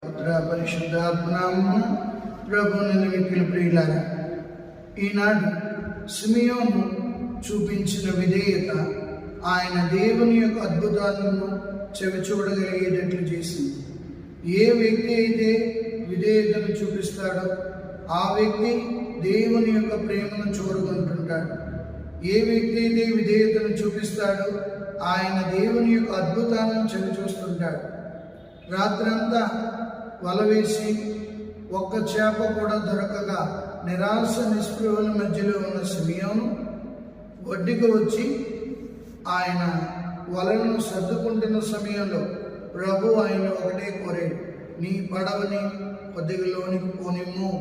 పుత్ర పరిశుద్ధాత్మనామమున ప్రభువునందు మిక్కిలి ప్రియులారా, ఈనాడు సిమియోను చూపించిన విధేయత ఆయన దేవుని యొక్క అద్భుతాలను చెవిచూడగలిగేటట్లు చేసింది. ఏ వ్యక్తి అయితే విధేయతను చూపిస్తాడో ఆ వ్యక్తి దేవుని యొక్క ప్రేమను చూరుకుంటుంటాడు. ఏ వ్యక్తి అయితే విధేయతను చూపిస్తాడో ఆయన దేవుని యొక్క అద్భుతాలను చవిచూస్తుంటాడు. రాత్రంతా వల వేసి ఒక్క చేప కూడా దొరకగా నిరాశ నిస్పృహల మధ్యలో ఉన్న సిమియోను ఒడ్డుకు వచ్చి ఆయన వలను సర్దుకుంటున్న సమయంలో ప్రభు ఆయన ఒకటే కోరాడు, నీ పడవని కొద్దిగా లోనికి పోనిమ్ము.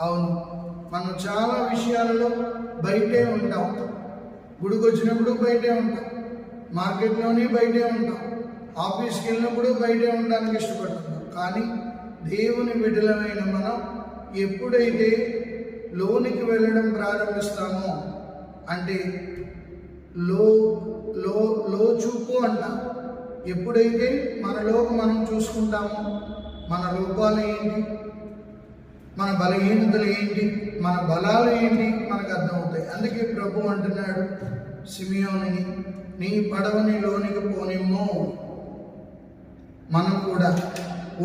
అవును, మనం చాలా విషయాలలో బయటే ఉంటాం. గుడికి వచ్చినప్పుడు బయటే ఉంటాం, మార్కెట్లోనే బయటే ఉంటాం, ఆఫీస్కి వెళ్ళినప్పుడు బయటే ఉండడానికి ఇష్టపడుతున్నాం. కానీ దేవుని బిడ్డలమైన మనం ఎప్పుడైతే లోనికి వెళ్ళడం ప్రారంభిస్తామో, అంటే లో చూపు అంటాం. ఎప్పుడైతే మనలోకి మనం చూసుకుంటామో మన లోపాలు ఏంటి, మన బలహీనతలు ఏంటి, మన బలాలు ఏంటి మనకు అర్థమవుతాయి. అందుకే ప్రభు అంటున్నాడు సిమియోనుని, నీ పడవని లోనికి పోనిమ్ము. మనం కూడా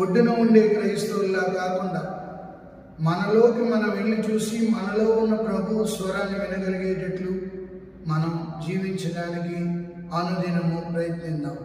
ఒడ్డున ఉండే క్రైస్తవుల్లా కాకుండా మనలోకి మనం వెళ్ళి చూసి మనలో ఉన్న ప్రభు స్వరాన్ని వినగలిగేటట్లు మనం జీవించడానికి అనుదినము ప్రయత్నిద్దాం.